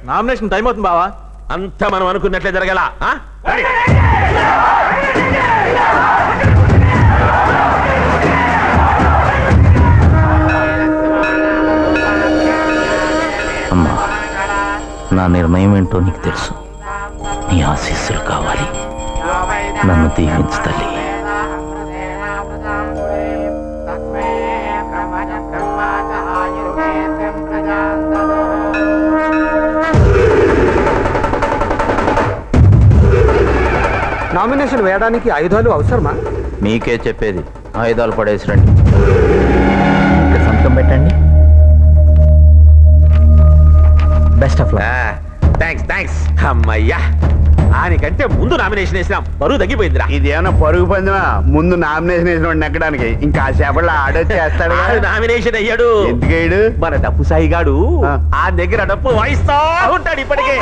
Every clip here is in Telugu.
నామినేషన్ టైం అవుతుంది బావా. అంతా మనం అనుకున్నట్లే జరగల. అమ్మా, నా నిర్ణయం ఏంటో నీకు తెలుసు. నీ ఆశీస్సులు కావాలి. నన్ను దీవించు తల్లి. నామినేషన్ వేయడానికి ఆయుధాలు అవసరమా? మీకే చెప్పేది, ఆయుధాలు పడేసి రండి. సంతకం పెట్టండి. Best of luck. థ్యాంక్స్. అమ్మయ్యా, ఆయనకంటే ముందు నామినేషన్ వేసినాం, బరువు తగ్గిపోయిందిరా. ఇదేమన్నా పరుగు పందమా? ముందు నామినేషన్ వేసిన ఎక్కడానికి ఇంకా సేపట్లో ఆడొచ్చేస్తాడు. నామినేషన్ అయ్యాడు. ఎందుకేడు? మన డప్పు సాయిగాడు ఆ దగ్గర డప్పు వాయిస్తా ఉంటాడు ఇప్పటికే.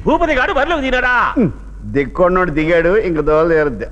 భూపతి గారు బరిలోకి దిగాడా? దిక్కొన్నోడు దిగాడు, ఇంక దోలు తీరద్దు.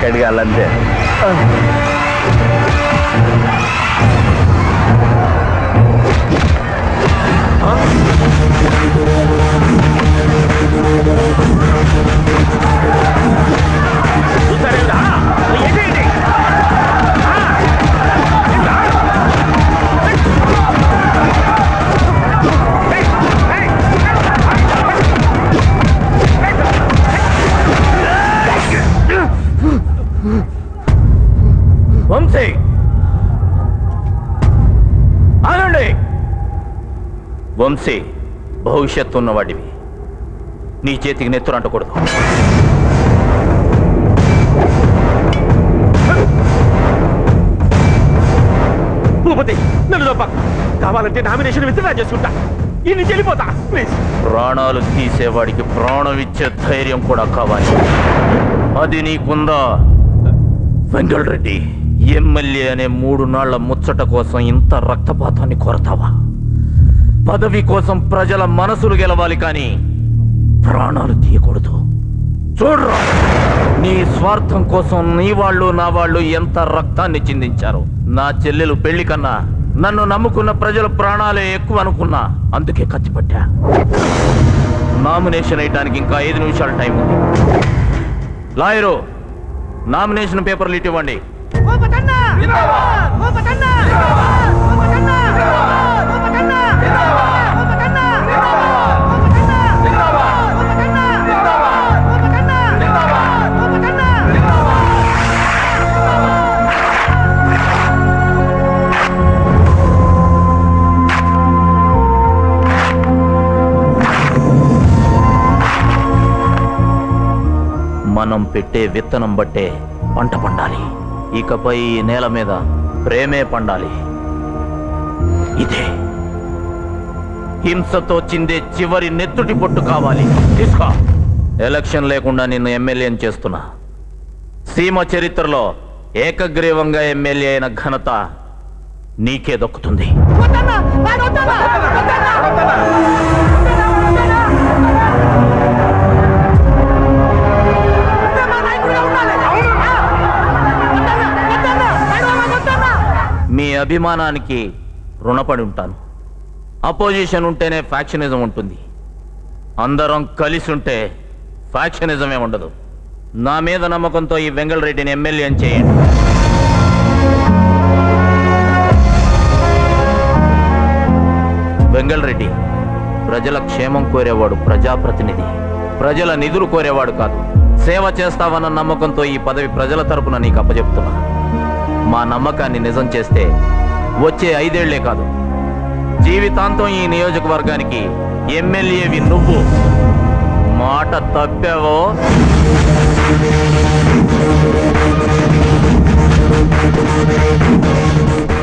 కడిగాలంతే. చూసారేంటా? ఏంటి? వంశీ ఆనండి. వంశీ, భవిష్యత్తు ఉన్నవాడివి, నీ చేతికి నెత్తురు అంటకూడదు. భూపతి నన్ను లోపం కావాలంటే నామినేషన్ విత్డ్రా చేసుకుంటా. ఈ నుంచి వెళ్ళిపోతా ప్లీజ్. ప్రాణాలు తీసేవాడికి ప్రాణం ఇచ్చే ధైర్యం కూడా కావాలి. అది నీకుందా? వెంగళరెడ్డి, ఎమ్మెల్యే అనే 3 నాళ్ల ముచ్చట కోసం ఇంత రక్తపాతాన్ని కోరతావా? పదవి కోసం ప్రజల మనసులు గెలవాలి, కానీ ప్రాణాలు తీయకూడదు. చూడరా, నీ స్వార్థం కోసం నీ వాళ్ళు నా వాళ్ళు ఎంత రక్తాన్ని చిందించారు. నా చెల్లెలు పెళ్లి కన్నా నన్ను నమ్ముకున్న ప్రజల ప్రాణాలే ఎక్కువ అనుకున్నా, అందుకే కత్తిపట్టా. నామినేషన్ వేయడానికి ఇంకా 5 నిమిషాలు టైం ఉంది. లాయరు, నామినేషన్ పేపర్లు ఇవ్వండి. మనం పెట్టే విత్తనం బట్టే పంట పండాలి. ఇకపై ఈ నేల మీద ప్రేమే పండాలి. ఇదే హింసతో చిందే చివరి నెత్తుటి పొట్టు కావాలి. తీసుకో. ఎలక్షన్ లేకుండా నిన్ను ఎమ్మెల్యేని చేస్తున్నా. సీమ చరిత్రలో ఏకగ్రీవంగా ఎమ్మెల్యే అయిన ఘనత నీకే దక్కుతుంది. మీ అభిమానానికి రుణపడి ఉంటాను. అపోజిషన్ ఉంటేనే ఫ్యాక్షనిజం ఉంటుంది. అందరం కలిసి ఉంటే ఫ్యాక్షనిజమే ఉండదు. నా మీద నమ్మకంతో ఈ వెంగళరెడ్డిని ఎమ్మెల్యేని చేయండి. వెంగళరెడ్డి ప్రజల క్షేమం కోరేవాడు, ప్రజాప్రతినిధి. ప్రజల నిధులు కోరేవాడు కాదు. సేవ చేస్తావన్న నమ్మకంతో ఈ పదవి ప్రజల తరపున నీకు అప్పచెప్తున్నా. మా నమ్మకాన్ని నిజం చేస్తే వచ్చే 5 ఏళ్లే కాదు, జీవితాంతం ఈ నియోజకవర్గానికి ఎమ్మెల్యేవి నువ్వు. మాట తప్పావో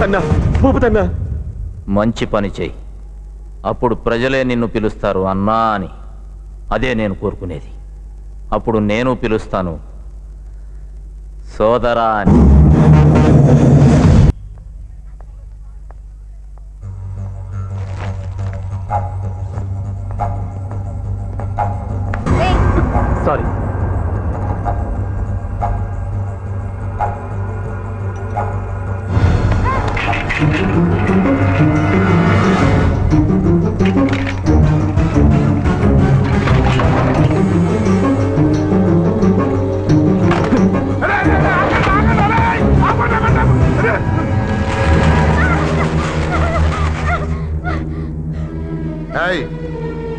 అన్నా, భూపతన్నా, మంచి పని చెయ్యి. అప్పుడు ప్రజలే నిన్ను పిలుస్తారు అన్నా అని. అదే నేను కోరుకునేది. అప్పుడు నేను పిలుస్తాను సోదరా అని. సారీ.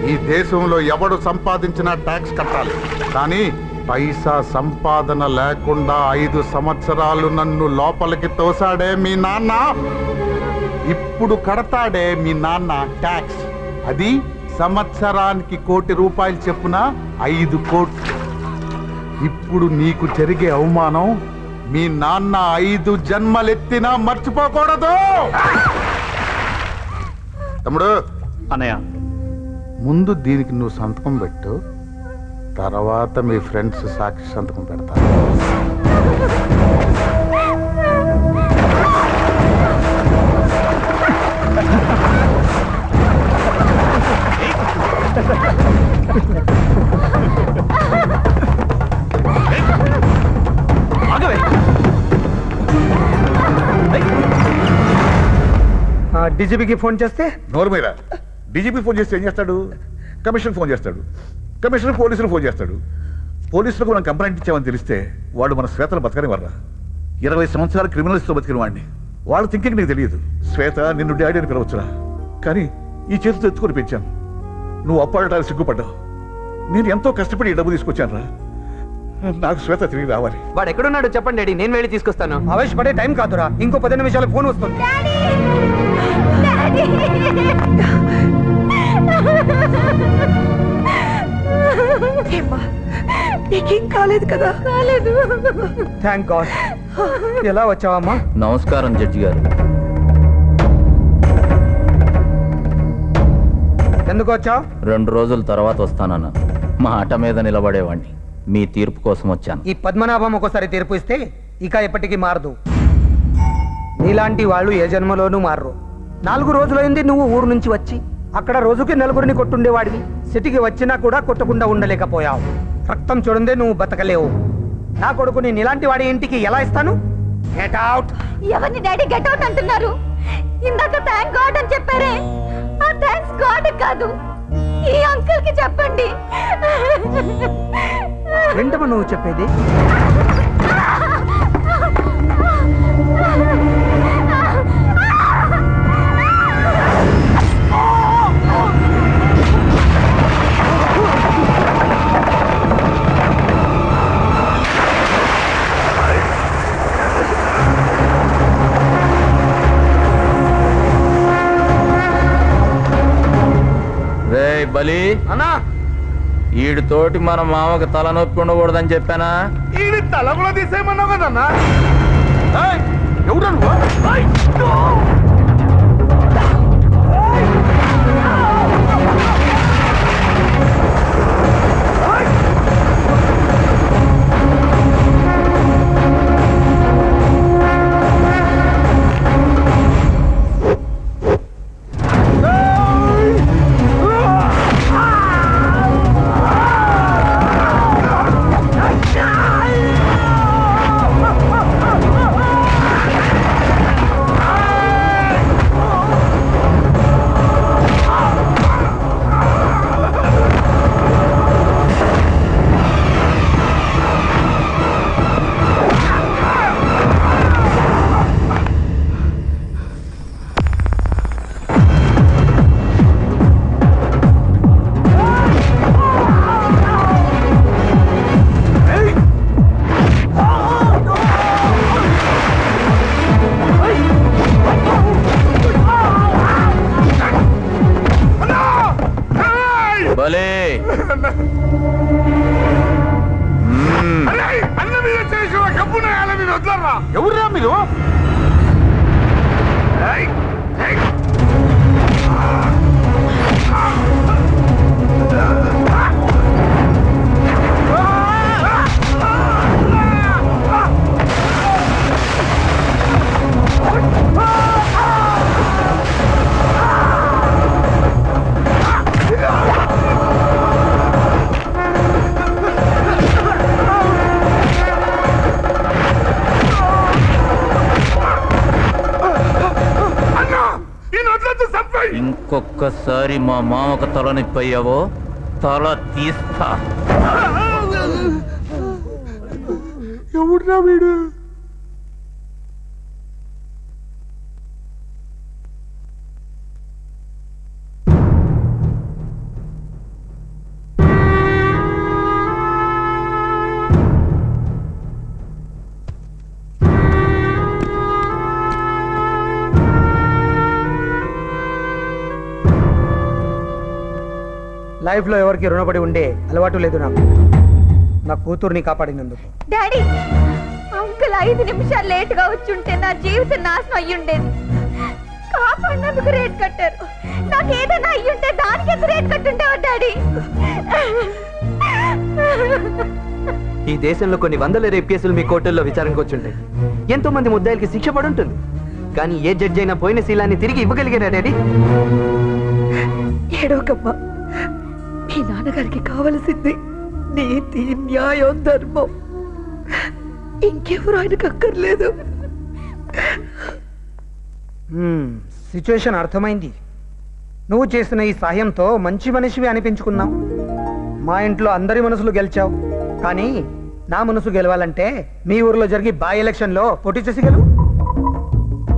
ఈ దేశంలో ఎవడు సంపాదించినా ట్యాక్స్ కట్టాలి, కానీ పైసా సంపాదన లేకుండా 5 సంవత్సరాలు నన్ను లోపలికి తోసాడే మీ నాన్న, ఇప్పుడు కడతాడే మీ నాన్న ట్యాక్స్. అది సంవత్సరానికి ₹1 కోటి చెప్పున 5 కోట్లు. ఇప్పుడు నీకు జరిగే అవమానం మీ నాన్న 5 జన్మలెత్తినా మర్చిపోకూడదు. తమ్ముడు, అన్నయ్య, ముందు దీనికి నువ్వు సంతకం పెట్టు, తర్వాత మీ ఫ్రెండ్స్ సాక్షి సంతకం పెడతారు. డీజీపీకి ఫోన్ చేస్తే నోరు మీద డీజీపీ ఫోన్ చేస్తే ఏం చేస్తాడు? కమిషన్ ఫోన్ చేస్తాడు. కమిషనర్ పోలీసులు ఫోన్ చేస్తాడు. పోలీసులకు మనం కంప్లైంట్ ఇచ్చామని తెలిస్తే వాడు మన శ్వేతను బతకని వర్రా. 20 సంవత్సరాలు క్రిమినల్స్తో బతికిన వాడిని. వాళ్ళ థింకింగ్ నీకు తెలియదు. శ్వేత నిన్ను డాడీ అని పిలవచ్చురా, కానీ ఈ చేతితో ఎత్తుకొని పెంచాను. నువ్వు అప్పాడటానికి సిగ్గుపడ్డావు. నేను ఎంతో కష్టపడి ఈ డబ్బు తీసుకొచ్చాను రా. నాకు శ్వేత తిరిగి రావాలి. వాడు ఎక్కడున్నాడు చెప్పండి డాడీ, నేను వెళ్ళి తీసుకొస్తాను. ఆవేశపడే టైం కాదురా, ఇంకో 10 నిమిషాలు ఫోన్ వస్తుంది. నీకేం కాలేదు కదా? కాలేదు. Thank God. ఎలా వచ్చావమ్మా? నమస్కారం జడ్జి గారు. ఎందుకు వచ్చావు? 2 రోజుల తర్వాత వస్తానన్నా. మా ఆట మీద నిలబడేవాడిని. మీ తీర్పు కోసం వచ్చాను. ఈ పద్మనాభం ఒకసారి తీర్పు ఇస్తే ఇక ఎప్పటికీ మారదు. నీలాంటి వాళ్ళు ఏ జన్మలోనూ మారరు. 4 రోజులైంది నువ్వు ఊరు నుంచి వచ్చి. అక్కడ రోజుకి 4గురిని కొట్టుండేవాడివి. సిటీకి వచ్చినా కూడా కొట్టకుండా ఉండలేకపోయావు. రక్తం చూడందే నువ్వు బతకలేవు. నా కొడుకుని నీలాంటి వాడి ఇంటికి ఎలా ఇస్తాను? Get out. ఎవరిని డాడీ గెట్ అవుట్ అంటున్నారు? ఇందాక థ్యాంక్ గాడ్ అని చెప్పారే, ఆ థ్యాంక్స్ గాడ్ కాదు, ఈ అంకుల్ కి చెప్పండి. ఏంటమ్మా నువ్వు చెప్పేది? రే బలి, అన్నా ఈడితోటి మన మామకు తలనొప్పి ఉండకూడదని చెప్పానా? ఈ తల కూడా తీసేయమన్నావు కదన్నా. ఎవరు నువ్వు? ఎవర్రా మీరు? ఇంకొక్కసారి మా మామకు తలనొప్పి అయ్యావో తల తీస్తా. ఎవడ్రా వీడు? లైఫ్లో ఎవరికి రుణపడి ఉండే అలవాటు లేదు నాకు. నా కూతుర్ని కాపాడినందుకు. డాడీ, అంకుల్ 5 నిమిషాలు లేట్ గా వచ్చుంటే నా జీవితం నాశనం అయ్యుండేది. కాపాడినందుకు రేట్ కట్టారు. నాకు ఏదైనా అయ్యుంటే దానికి ఎంత రేట్ కట్టుండేవారు డాడీ. ఈ దేశంలో కొన్ని వందల రేప్ కేసులు మీ కోర్టుల్లో విచారణకు వచ్చుంటాయి. ఎంతో మంది ముద్దాయిలకి శిక్ష పడి ఉంటుంది. కానీ ఏ జడ్జి అయినా పోయిన శీలాన్ని తిరిగి ఇవ్వగలిగారా డాడీ? ఏడోకమ్మా, మీ నాన్నగారికి కావలసింది నీతి, న్యాయం, ధర్మం. ఇంకెవరు ఆయనకు అక్కర్లేదు. సిచ్యువేషన్ అర్థమైంది. నువ్వు చేసిన ఈ సాయంతో మంచి మనిషివి అనిపించుకున్నావు. మా ఇంట్లో అందరి మనసులు గెలిచావు. కానీ నా మనసు గెలవాలంటే మీ ఊర్లో జరిగి బై ఎలక్షన్లో పోటీ చేసి గెలువు.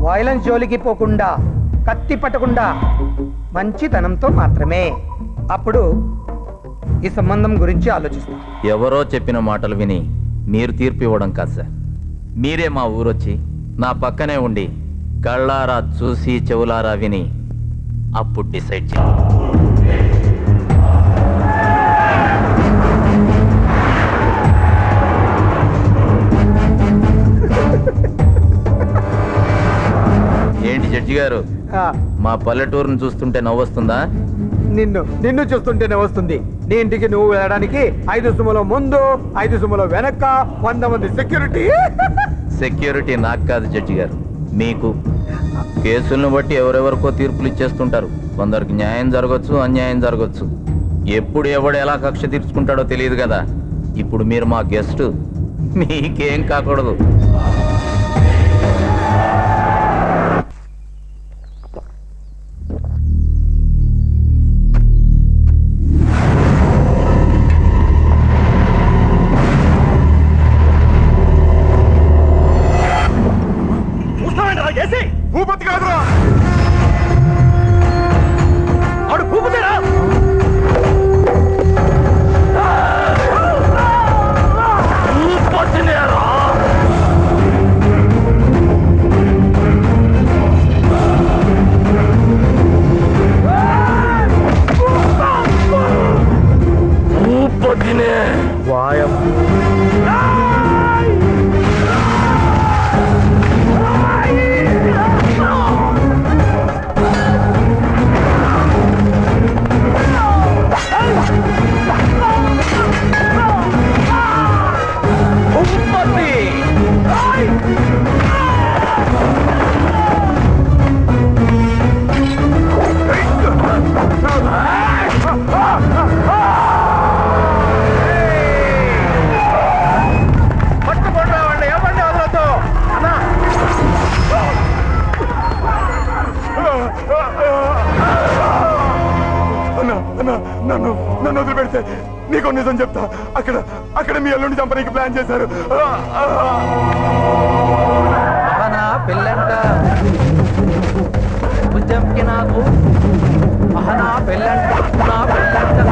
వైలెన్స్ జోలికి పోకుండా, కత్తి పట్టకుండా, మంచితనంతో మాత్రమే. అప్పుడు ఈ సంబంధం గురించి ఆలోచిస్తా. ఎవరో చెప్పిన మాటలు విని మీరు తీర్పు ఇవ్వడం కాదు సార్. మీరే మా ఊరొచ్చి నా పక్కనే ఉండి కళ్ళారా చూసి చెవులారా విని అప్పుడు డిసైడ్ చేయండి. ఏంటి జడ్జి గారు, మా పల్లెటూరును చూస్తుంటే నవ్వొస్తుందా? నిన్ను చూస్తుంటేనే వస్తుంది. నీ ఇంటికి నువ్వు వెళ్ళడానికి 5 సుమలో ముందు, 5 సుమలో వెనక, 100 మంది సెక్యూరిటీ. సెక్యూరిటీ నాకు కాదు జడ్జి గారు, మీకు. కేసులను బట్టి ఎవరెవరికో తీర్పులు ఇచ్చేస్తుంటారు. కొందరికి న్యాయం జరగచ్చు, అన్యాయం జరగచ్చు. ఎప్పుడు ఎవడు ఎలా కక్ష తీర్చుకుంటాడో తెలియదు కదా. ఇప్పుడు మీరు మా గెస్ట్, మీకేం కాకూడదు. భూపతి కాదురా, ఆడు భూపతిరా. వాయం నన్ను వదిలిపెడితే నీకు నిజం చెప్తా. అక్కడ మీ అల్లుండి చంపడానికి ప్లాన్ చేశారు. పెళ్ళంట బుజ్జంకి నాకు అహనా పెళ్ళంట నా పెళ్ళంట.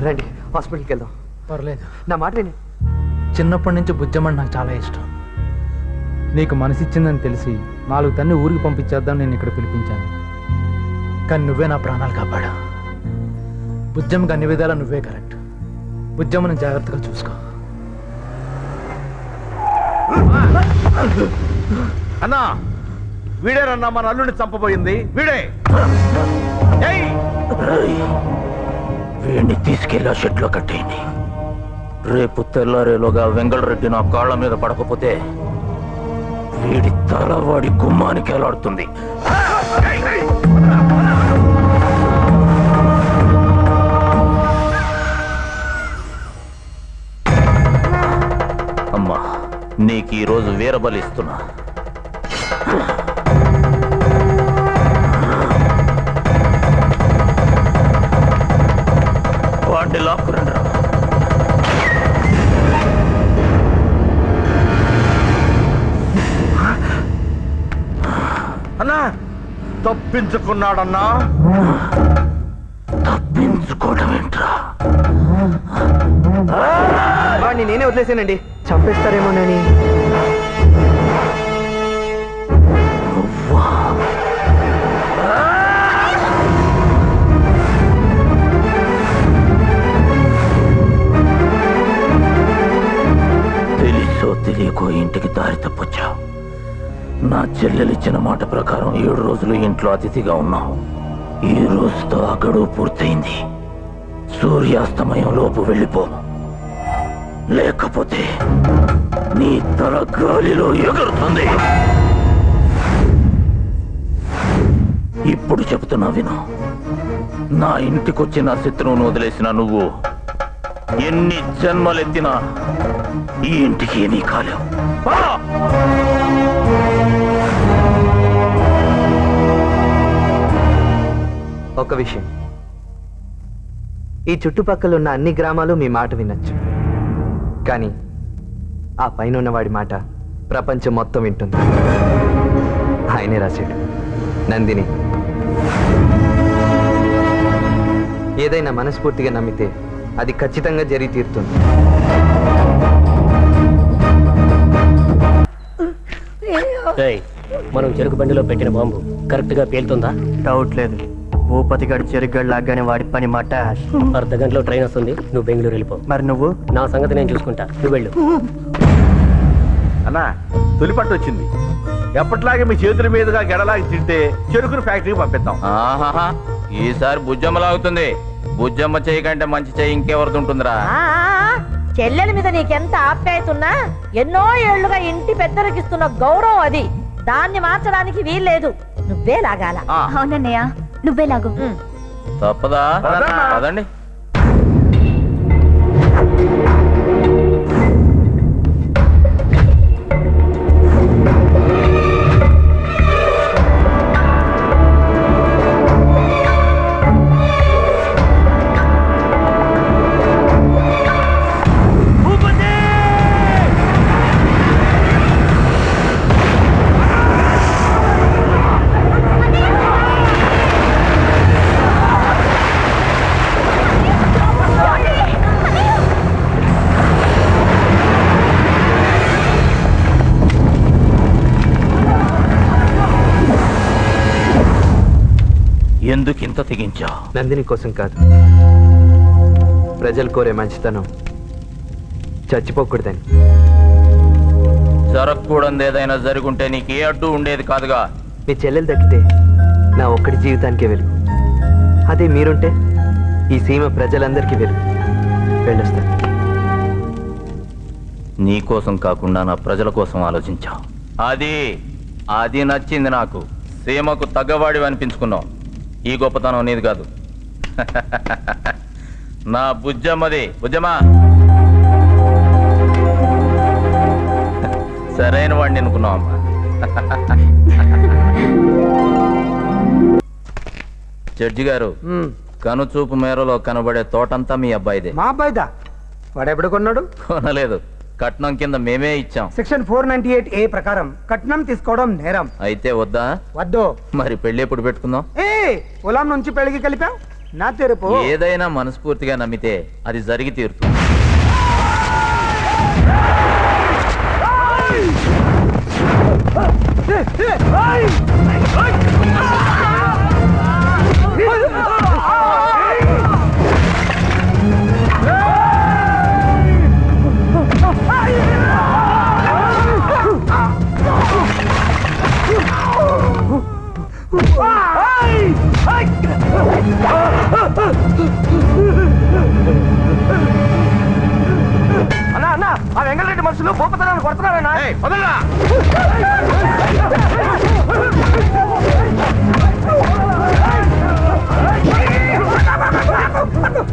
రండి హాస్పిటల్కి వెళ్దాం. పర్లేదు, నా మాట విని. చిన్నప్పటి నుంచి బుజ్జమ్మంటే నాకు చాలా ఇష్టం. నీకు మనసిచ్చిందని తెలిసి 4 తన్ని ఊరికి పంపించేద్దాం నేను ఇక్కడ పిలిపించాను. కానీ నువ్వే నా ప్రాణాలు కాపాడా. బుజ్జమ్మకి అన్ని విధాలా నువ్వే కరెక్ట్. బుజ్జమ్మని జాగ్రత్తగా చూసుకో. అన్నా, వీడేనన్నా మన అల్లుడిని చంపబోయింది. వీడే. వీడిని తీసుకెళ్ళి షెడ్లో కట్టేయండి. రేపు తెల్లారేలోగా వెంగళరెడ్డి నా కాళ్ళ మీద పడకపోతే వీడి తల వాడి గుమ్మానికి ఎలాడుతుంది. అమ్మా, నీకు ఈరోజు వీరబలిస్తున్నా. వాడిని లాక్కురండి రా. అన్నా తప్పించుకున్నాడన్నా. తప్పించుకోవడం ఏంట్రా? వాడిని నేనే వదిలేసానండి, చంపేస్తారేమోనని. తెలుసో తెలియకో ఇంటికి దారి తప్పొచ్చావు. నా చెల్లెలిచ్చిన మాట ప్రకారం 7 రోజులు ఇంట్లో అతిథిగా ఉన్నావు. ఈ రోజుతో ఆ గడువు పూర్తయింది. సూర్యాస్తమయం లోపు వెళ్ళిపో, లేకపోతే నీ తల గాలిలో ఎగురుతుంది. ఇప్పుడు చెబుతున్నా విను. నా ఇంటికొచ్చి నా శత్రువును వదిలేసిన నువ్వు ఎన్ని జన్మలెత్తినా ఈ ఇంటికి ఏమీ కాలేవు. ఒక విషయం, ఈ చుట్టుపక్కల ఉన్న అన్ని గ్రామాలు మీ మాట వినొచ్చు, కానీ ఆ పైన ఉన్నవాడి మాట ప్రపంచం మొత్తం వింటుంది. ఆయనే రాశాడు, నందిని. ఏదైనా మనస్ఫూర్తిగా నమ్మితే అది ఖచ్చితంగా జరిగి తీరుతుంది. మనం చెరుకు బండిలో పెట్టిన బాంబు కరెక్ట్ గా పేలుతుందా? డౌట్ లేదు. భూపతి గడి చెరుగడు లాగానే వాడి పని మాట. అర్ధగంటలో ట్రైన్ వస్తుంది, నువ్వు బెంగళూరు వెళ్ళిపో. మరి నువ్వు? నా సంగతి నేను చూసుకుంటా, నువ్వు వెళ్ళు. అన్నా తొలిపట్టు వచ్చింది. ఎప్పటిలాగే మీ చేతుల మీదుగా గెడలాగి తింటే చెరుకును ఫ్యాక్టరీకి పంపిద్దాం. ఆహాహా, ఈసారి బుజ్జమ్మ లాగుతుంది. బుజ్జమ్మ చెయ్యి కంటే మంచి చెయ్యి ఇంకెవరిది ఉంటుందిరా? చెల్లెల మీద నీకెంత ఆప్యాయతున్నా ఎన్నో ఏళ్లుగా ఇంటి పెద్దలకిస్తున్న గౌరవం అది. దాన్ని మార్చడానికి వీల్లేదు, నువ్వే లాగాల. అవునన్నయ్య, నువ్వే లాగు. తప్పదా? పదండి. ఎందుకు ఇంత తెగించా? నందిని కోసం కాదు, ప్రజలు కోరే మంచితనం చచ్చిపోకూడదని. జరగకూడదు ఏదైనా జరుగుంటే నీకు ఏ అడ్డు ఉండేది కాదుగా. మీ చెల్లెలు దక్కితే నా ఒక్కడి జీవితానికే వెలుగు. అదే మీరుంటే ఈ సీమ ప్రజలందరికీ వెలుగు. వెళ్ళొస్తాను. నీ కోసం కాకుండా నా ప్రజల కోసం ఆలోచించా. అది నచ్చింది నాకు. సీమకు తగ్గవాడివి అనిపించుకున్నావు. ఈ గొప్పతనం నీది కాదు, నా బుజ్జమ్మది. బుజ్జమ్మా, సరైన వాడిని అనుకున్నావు అమ్మా. జడ్జి గారు, కనుచూపు మేరలో కనబడే తోటంతా మీ అబ్బాయిదే. మా అబ్బాయిదా? వాడెప్పుడు కొన్నాడు? కొనలేదు, కట్నం కింద మేమే ఇచ్చాం. సెక్షన్ 498A ప్రకారం కట్నం తీసుకోవడం నేరం. అయితే వద్దా? వద్దు. మరి పెళ్లి ఎప్పుడు పెట్టుకుందాం? పొలం నుంచి పెళ్లికి కలిపావు నా తెరుపు. ఏదైనా మనస్ఫూర్తిగా నమ్మితే అది జరిగి తీరుతుంది. అన్నా అన్నా, ఆ వెంకటరెడ్డి మనుషులు భూపతనాన్ని కొడుతున్నారన్నా.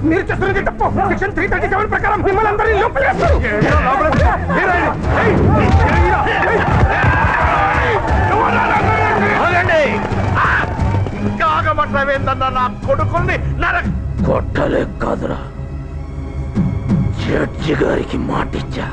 మీరు చేస్తున్నది తప్పు. సెక్షన్ 337 ప్రకారం మిమ్మల్ని అందరినీ లోపలేస్తారు. కాగబట్టవేందన్నా నా కొడుకుల్ని కొట్టలే కాదురా, జడ్జి గారికి మాటిచ్చా.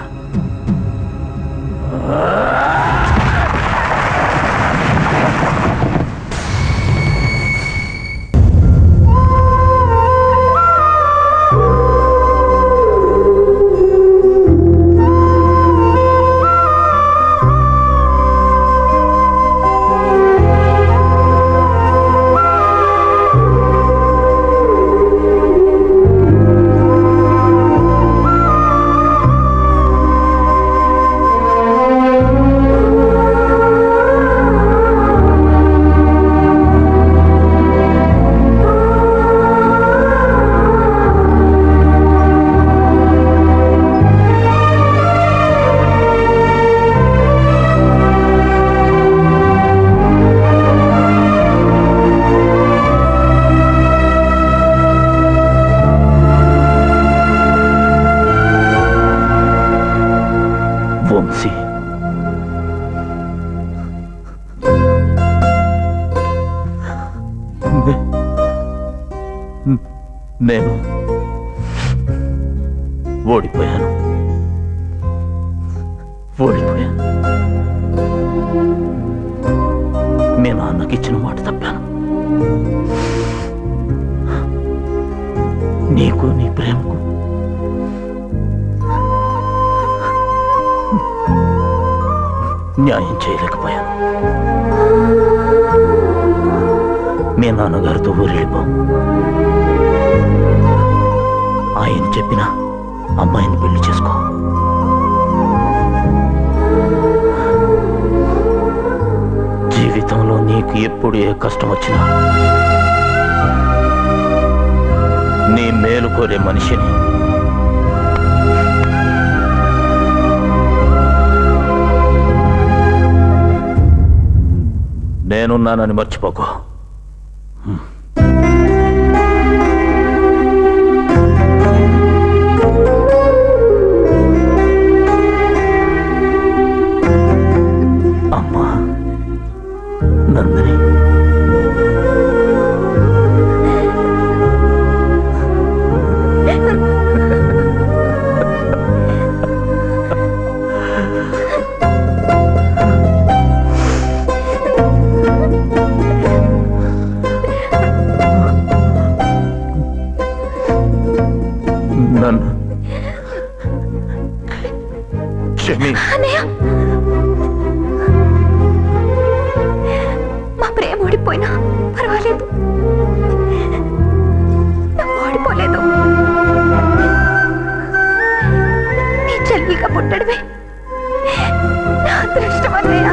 వంశీ, నేను ఓడిపోయాను. మీ నాన్నకిచ్చిన మాట తప్పాను. నీకు నీ ప్రేమకు న్యాయం చేయలేకపోయాను. మీ నాన్నగారితో ఊరెళ్ళిపో. ఆయన చెప్పిన అమ్మాయిని పెళ్లి చేసుకో. జీవితంలో నీకు ఎప్పుడు ఏ కష్టం వచ్చినా నీ మేలు కోరే మనిషిని నేనున్నానని మర్చిపోకు. అమ్మా నందిని, నన్ను క్షమి. మా ప్రేమ ఓడిపోయినా పర్వాలేదు, ఓడిపోలేదు. నీ చెల్లిగా పుట్టడమే నా అదృష్టం అన్నయ్య.